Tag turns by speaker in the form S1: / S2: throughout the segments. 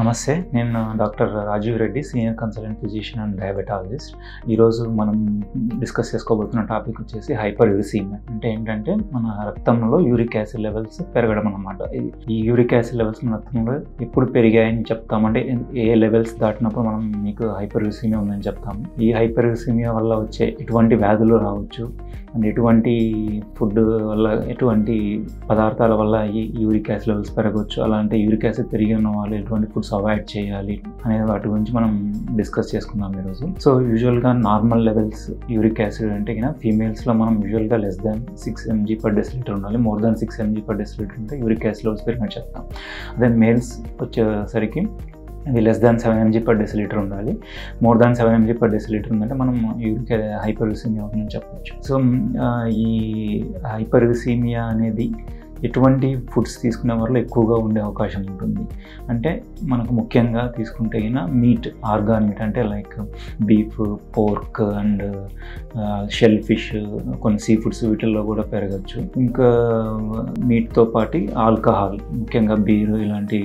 S1: నమస్తే, నేను doctor Rajiv Reddy, senior consultant physician and diabetologist. ఈరోజు మనం డిస్కస్ చేసుకోబోతున్న టాపిక్ వచ్చేసి హైపర్ యూరిసీమియా. అంటే ఏంటంటే మన రక్తంలో యూరిక్ యాసిడ్ లెవెల్స్ పెరగడం అన్నమాట. ఈ యూరిక్ యాసిడ్ లెవెల్స్ మన రక్తంలో ఎప్పుడు పెరిగాయని చెప్తామంటే ఏ లెవెల్స్ దాటినప్పుడు మనం మీకు హైపర్ యూరిసీమియా ఉందని చెప్తాము. ఈ హైపర్ యూరిసీమియా వల్ల వచ్చే ఎటువంటి వ్యాధులు రావచ్చు అండ్ ఎటువంటి ఫుడ్ వల్ల, ఎటువంటి పదార్థాల వల్ల ఈ యూరిక్ యాసిడ్ లెవెల్స్ పెరగవచ్చు, అలాంటి యూరిక్ యాసిడ్ పెరిగి ఉన్న వాళ్ళు ఎటువంటి ఫుడ్స్ అవాయిడ్ చేయాలి అనే వాటి గురించి మనం డిస్కస్ చేసుకుందాం ఈరోజు. సో యూజువల్గా నార్మల్ లెవెల్స్ యూరిక్ యాసిడ్ అంటే ఫీమేల్స్లో మనం యూజువల్గా less than 6 mg per deciliter ఉండాలి. More than 6 mg per deciliter ఉంటే యూరిక్ యాసిడ్ లెవెల్స్ పెరిగినట్టు చెప్తాం. అదే మేల్స్ వచ్చేసరికి ఇది less than 7 mg per deciliter ఉండాలి. More than 7 mg per deciliter ఉందంటే మనం యూరిక్ హైపర్ యూరిసీమియా అని చెప్పవచ్చు. సో ఈ హైపర్ యూరిసీమియా అనేది ఎటువంటి ఫుడ్స్ తీసుకునే వాళ్ళు ఎక్కువగా ఉండే అవకాశం ఉంటుంది. అంటే మనకు ముఖ్యంగా తీసుకుంటే మీట్, ఆర్గాన్ మీట్ అంటే like beef, pork and shellfish, కొన్ని సీ ఫుడ్స్ వీటిల్లో కూడా పెరగచ్చు. ఇంకా మీట్తో పాటు ఆల్కహాల్, ముఖ్యంగా బీరు ఇలాంటి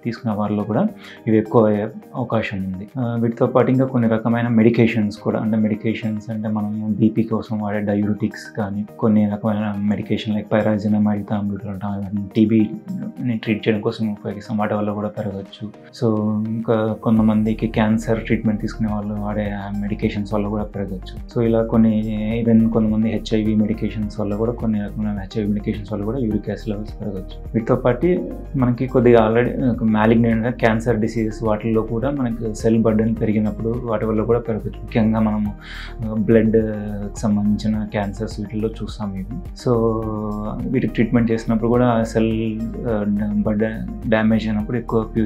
S1: తీసుకునే వాళ్ళలో కూడా ఇవి ఎక్కువ అయ్యే అవకాశం ఉంది. వీటితో పాటు ఇంకా కొన్ని రకమైన మెడికేషన్స్ కూడా, అంటే మెడికేషన్స్ అంటే మనం బీపీ కోసం వాడే డయూరిటిక్స్ కానీ, కొన్ని రకమైన మెడికేషన్ లైక్ పైరాజినమైడ్, టీబీని ట్రీట్ చేయడం కోసం ఉపయోగిస్తాం, వాటి వల్ల కూడా పెరగచ్చు. సో ఇంకా కొంతమందికి క్యాన్సర్ ట్రీట్మెంట్ తీసుకునే వాళ్ళు వాడే మెడికేషన్స్ వల్ల కూడా పెరగచ్చు. సో ఇలా కొన్ని ఈవెన్ కొంతమంది హెచ్ఐవి మెడికేషన్స్ వల్ల కూడా, కొన్ని రకమైన హెచ్ఐవి మెడికేషన్స్ వల్ల కూడా యూరిక్ యాసిడ్ లెవెల్స్ పెరగచ్చు. వీటితో పాటు మనకి కొద్దిగా ఆల్రెడీ మ్యాలిగ్నెంట్ క్యాన్సర్ డిసీజెస్ వాటిల్లో కూడా మనకి సెల్ బర్డెన్ పెరిగినప్పుడు వాటి వల్ల కూడా పెరగచ్చు. ముఖ్యంగా మనము బ్లడ్కి సంబంధించిన క్యాన్సర్స్ వీటిల్లో చూస్తాం ఇవి. సో వీటికి ట్రీట్మెంట్ చేసినప్పుడు కూడా సెల్ బర్డెన్ డ్యామేజ్ అయినప్పుడు ఎక్కువ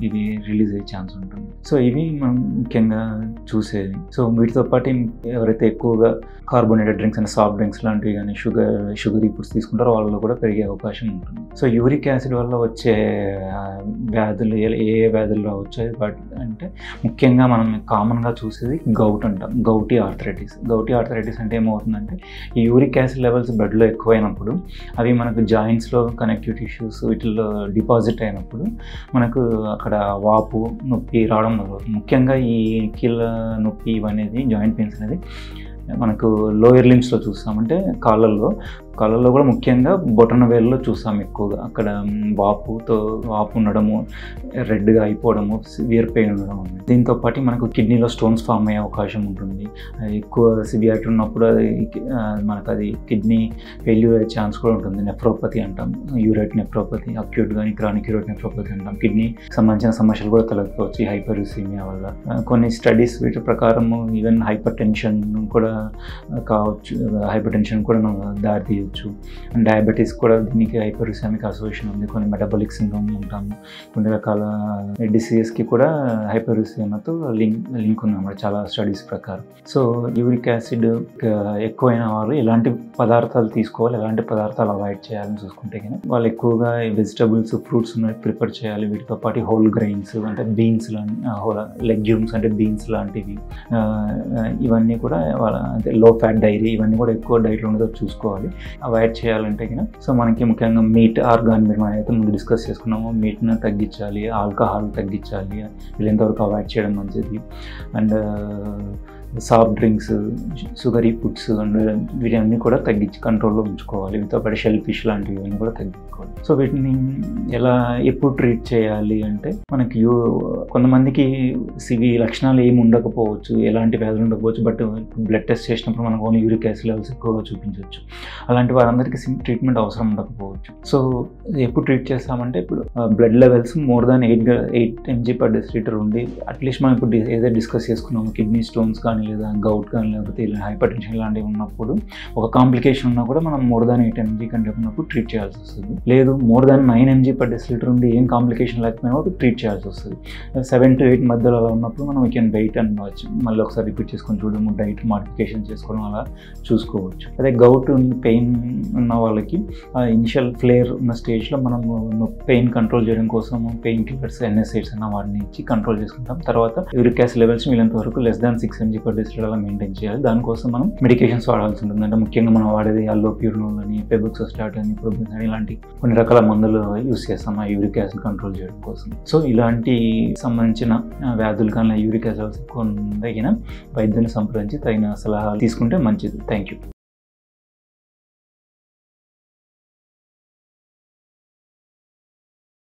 S1: ఇవి రిలీజ్ అయ్యే ఛాన్స్ ఉంటుంది. సో ఇవి మనం ముఖ్యంగా చూసేది. సో వీటితో పాటు ఎవరైతే ఎక్కువగా కార్బోనేటెడ్ డ్రింక్స్ అంటే సాఫ్ట్ డ్రింక్స్ లాంటివి కానీ, షుగరీ ఫుడ్స్ తీసుకుంటారో వాళ్ళలో కూడా పెరిగే అవకాశం ఉంటుంది. సో యూరిక్ యాసిడ్ వల్ల వచ్చే వ్యాధులు ఏ వ్యాధులు రావచ్చు అంటే ముఖ్యంగా మనం కామన్గా చూసేది గౌట్ అంటాం, గౌటీ ఆర్థరైటిస్ అంటే ఏమవుతుందంటే ఈ యూరిక్ యాసిడ్ లెవెల్స్ బ్లడ్లో ఎక్కువైనప్పుడు అవి మనకు జాయింట్స్లో కనెక్టివ్ టిష్యూస్ వీటిల్లో డిపాజిట్ అయినప్పుడు మనకు అక్కడ వాపు, నొప్పి రావడం జరుగుతుంది. ముఖ్యంగా ఈ కీళ్ళ నొప్పి ఇవనేది, జాయింట్ పెయిన్స్ అనేది మనకు లోయర్ లిమ్స్లో చూస్తాం. అంటే కాళ్ళల్లో కూడా ముఖ్యంగా బొటన వేళ్ళలో చూస్తాం ఎక్కువగా. అక్కడ వాపు ఉండడము, రెడ్గా అయిపోవడము, సివియర్ పెయిన్ ఉండడం. దీంతో పాటు మనకు కిడ్నీలో స్టోన్స్ ఫామ్ అయ్యే అవకాశం ఉంటుంది. ఎక్కువ సివియారిటీ ఉన్నప్పుడు మనకు అది కిడ్నీ ఫెయిల్యూర్ అయ్యే ఛాన్స్ కూడా ఉంటుంది. నెఫ్రోపతి అంటాం, యూరైట్ నెఫ్రోపతి, అక్యూట్ కానీ క్రానిక్ యూరైట్ నెఫ్రోపతి అంటాం. కిడ్నీ సంబంధించిన సమస్యలు కూడా తలెత్తవచ్చు ఈ హైపర్ యూరిసీమియా వల్ల. కొన్ని స్టడీస్ వీటి ప్రకారము ఈవెన్ హైపర్ టెన్షన్ కూడా కావచ్చు, హైపర్ టెన్షన్ కూడా దారి తీయవచ్చు. అండ్ డయాబెటీస్ కూడా దీనికి హైపర్ యూరిసెమిక్ అసోసియేషన్ ఉంది. కొన్ని మెటబాలిక్ సిండ్రోమ్ ఉంటాము, కొన్ని రకాల డిసీజెస్కి కూడా హైపర్ యూరిసెమియాతో లింక్ ఉందన్నమాట చాలా స్టడీస్ ప్రకారం. సో యూరిక్ యాసిడ్ ఎక్కువైన వాళ్ళు ఎలాంటి పదార్థాలు తీసుకోవాలి, ఎలాంటి పదార్థాలు అవాయిడ్ చేయాలని చూసుకుంటే కానీ వాళ్ళు ఎక్కువగా వెజిటబుల్స్, ఫ్రూట్స్ ప్రిఫర్ చేయాలి. వీటితో పాటు హోల్ గ్రెయిన్స్ అంటే బీన్స్ లెగ్యూమ్స్ అంటే బీన్స్ లాంటివి, ఇవన్నీ కూడా అంటే లో ఫ్యాట్ డైరీ ఇవన్నీ కూడా ఎక్కువ డైట్లో ఉండదో చూసుకోవాలి. అవాయిడ్ చేయాలంటే కన్నా సో మనకి ముఖ్యంగా మీట్, ఆర్గాన్ మీట్ మనం అయితే ముందు డిస్కస్ చేసుకున్నాము. మీట్ను తగ్గించాలి, ఆల్కహాల్ తగ్గించాలి, వీళ్ళంతవరకు అవాయిడ్ చేయడం మంచిది. And soft drinks, sugary foods and వీటన్నీ కూడా తగ్గించి కంట్రోల్లో ఉంచుకోవాలి. వీటితో పాటు షెల్ ఫిష్ లాంటివి ఇవన్నీ కూడా తగ్గించుకోవాలి. సో వీటిని ఎప్పుడు ట్రీట్ చేయాలి అంటే మనకి కొంతమందికి లక్షణాలు ఏమి ఉండకపోవచ్చు, ఎలాంటి వ్యాధులు ఉండకపోవచ్చు, బట్ బ్లడ్ టెస్ట్ చేసినప్పుడు మనకు ఓన్లీ యూరిక్ యాసిడ్ లెవెల్స్ ఎక్కువగా చూపించవచ్చు. అలాంటి వారందరికీ ట్రీట్మెంట్ అవసరం ఉండకపోవచ్చు. సో ఎప్పుడు ట్రీట్ చేస్తామంటే ఇప్పుడు blood levels more than 8 mg per deciliter ఉండి, అట్లీస్ట్ మనం ఇప్పుడు ఏదైతే డిస్కస్ చేసుకున్నాము కిడ్నీ స్టోన్స్ కానీ లేదా గౌట్ కానీ లేకపోతే ఇలా హైపర్ టెన్షన్ లాంటివి ఉన్నప్పుడు, ఒక కాంప్లికేషన్ ఉన్నా కూడా మనం మోర్ దాన్ 8 mg కంటే ఉన్నప్పుడు ట్రీట్ చేయాల్సి వస్తుంది. లేదు more than 9 mg per deciliter ఉండి ఏం కాంప్లికేషన్ లేకపోయినా ట్రీట్ చేయాల్సి వస్తుంది. 7 to 8 మధ్యలో అలా ఉన్నప్పుడు మనం we can wait and watch, మళ్ళీ ఒకసారి రిపీట్ చేసుకొని చూడము, డైట్ మాడిఫికేషన్ చేసుకోవడం అలా చూసుకోవచ్చు. అదే గౌట్ పెయిన్ ఉన్న వాళ్ళకి ఇనిషియల్ ఫ్లేర్ ఉన్న స్టేజ్లో మనం పెయిన్ కంట్రోల్ చేయడం కోసం పెయిన్ కిల్లర్స్, NSAIDs అన్న వాటిని ఇచ్చి కంట్రోల్ చేసుకుంటాం. తర్వాత యూరిక్ యాసిడ్ లెవెల్స్ వీళ్ళంత వరకు less than 6 mg per distil అలా మెయింటైన్ చేయాలి. దానికోసం మనం మెడికేషన్స్ వాడాల్సి ఉంటుంది. అంటే ముఖ్యంగా మనం వాడేది అల్లోప్యూరినోల్ అని, పెబుక్సోస్టాట్ అని, ప్రోబెన్స్ అని ఇలాంటి కొన్ని రకాల మందులు యూస్ చేస్తాం ఆ యూరిక్ యాసిడ్ కంట్రోల్ చేయడం కోసం. సో ఇలాంటి సంబంధించిన వ్యాధులు కానీ యూరిక్ యాసిడ్ ఎక్కువ తగిన వైద్యుని సంప్రదించి తగిన సలహాలు తీసుకుంటే మంచిది. Thank you.